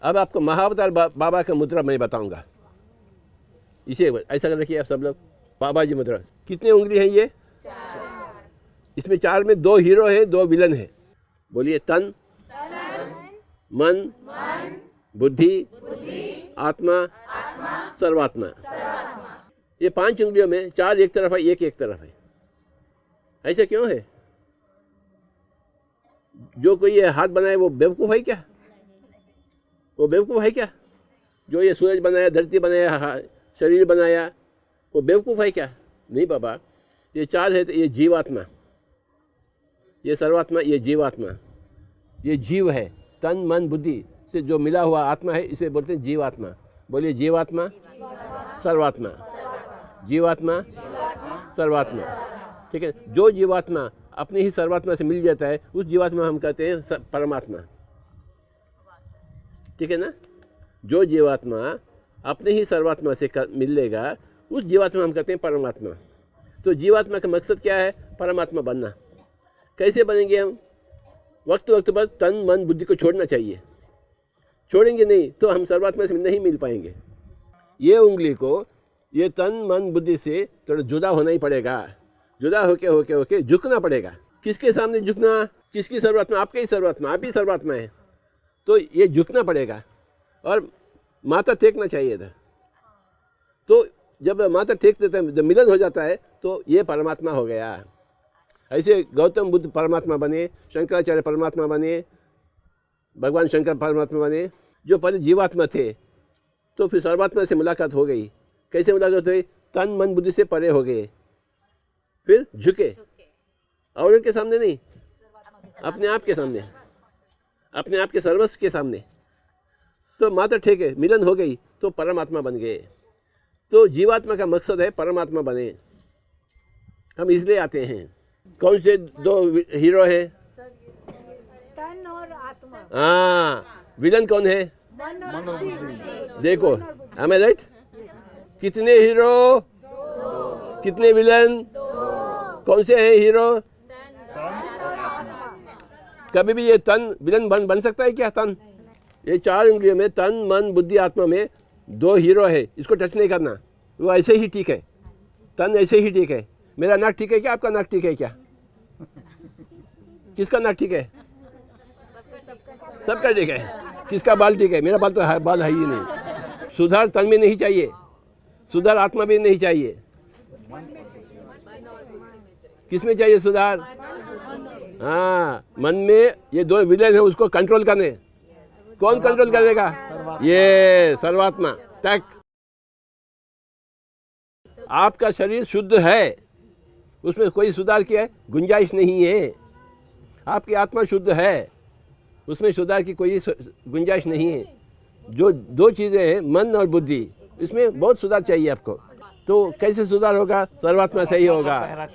अब आपको महाअवतार बाबा का मुद्रा मैं बताऊंगा। इसे ऐसा कर रखिए आप सब लोग, बाबा जी मुद्रा। कितने उंगली हैं ये? 4। इसमें 4 में 2 हीरो हैं, 2 विलन हैं। बोलिए, तन, मन, बुद्धि, आत्मा, सर्वात्मा। ये 5 उंगलियों में 4 एक तरफ है, एक तरफ है। ऐसा क्यों है? जो कोई ये हाथ बनाए वो बेवकूफ़ है क्या? वो बेवकूफ़ है क्या? जो ये सूरज बनाया, धरती बनाया, शरीर बनाया, वो बेवकूफ़ है क्या? नहीं बाबा, ये 4 है। तो ये जीवात्मा, ये सर्वात्मा, ये जीवात्मा। ये जीव है, तन मन बुद्धि से जो मिला हुआ आत्मा है, इसे बोलते हैं जीवात्मा। बोलिए, जीवात्मा, सर्वात्मा, जीवात्मा, सर्वात्मा। ठीक है, जो जीवात्मा अपनी ही सर्वात्मा से मिल जाता है, उस जीवात्मा हम कहते हैं परमात्मा। ठीक है ना? जो जीवात्मा अपने ही सर्वात्मा से मिलेगा, उस जीवात्मा हम कहते हैं परमात्मा। तो जीवात्मा का मकसद क्या है? परमात्मा बनना। कैसे बनेंगे हम? वक्त वक्त पर तन मन बुद्धि को छोड़ना चाहिए। छोड़ेंगे नहीं तो हम सर्वात्मा से नहीं मिल पाएंगे। ये उंगली को ये तन मन बुद्धि से थोड़ा जुदा होना ही पड़ेगा। जुदा होके होके होके झुकना पड़ेगा। किसके सामने झुकना? किसकी सर्वात्मा? आपके ही सर्वात्मा, आप ही सर्वात्मा है। तो ये झुकना पड़ेगा और माथा टेकना चाहिए इधर। तो जब माथा टेक देते हैं, जब मिलन हो जाता है, तो ये परमात्मा हो गया। ऐसे गौतम बुद्ध परमात्मा बने, शंकराचार्य परमात्मा बने, भगवान शंकर परमात्मा बने, जो पहले जीवात्मा थे। तो फिर सर्वात्मा से मुलाकात हो गई। कैसे मुलाकात हुई? तन मन बुद्धि से परे हो गए, फिर झुके। और उनके सामने नहीं, अपने आप के सामने, अपने आप के सर्वस्व के सामने। तो माथा टेके, मिलन हो गई, तो परमात्मा बन गए। तो जीवात्मा का मकसद है परमात्मा बने। हम इसलिए आते हैं। कौन से 2 हीरो है? तन और आत्मा। हाँ, विलन कौन है? मन और बुद्धि। देखो, am I right? कितने हीरो, कितने विलन? कौन से हैं हीरो? कभी भी ये तन विलन बन सकता है क्या? तन, ये 4 उंगलियों में तन मन बुद्धि आत्मा में 2 हीरो है। इसको टच नहीं करना, वो ऐसे ही ठीक है। तन ऐसे ही ठीक है। मेरा नाक ठीक है क्या? आपका नाक ठीक है क्या? किसका नाक ठीक है? सबका ठीक है। किसका बाल ठीक है? मेरा बाल तो बाल है ही नहीं। सुधार तन में नहीं चाहिए, सुधार आत्मा में नहीं चाहिए। किस में चाहिए सुधार? हाँ, मन में ये 2 विलेन है, उसको कंट्रोल करने। कौन कंट्रोल करेगा? ये सर्वात्मा। तक आपका शरीर शुद्ध है, उसमें कोई सुधार की गुंजाइश नहीं है। आपकी आत्मा शुद्ध है, उसमें सुधार की कोई गुंजाइश नहीं है। जो 2 चीज़ें हैं, मन और बुद्धि, इसमें बहुत सुधार चाहिए आपको। तो कैसे सुधार होगा? सर्वात्मा से ही होगा।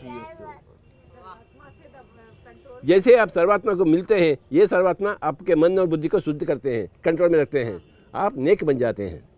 जैसे आप सर्वात्मा को मिलते हैं, ये सर्वात्मा आपके मन और बुद्धि को शुद्ध करते हैं, कंट्रोल में रखते हैं। आप नेक बन जाते हैं।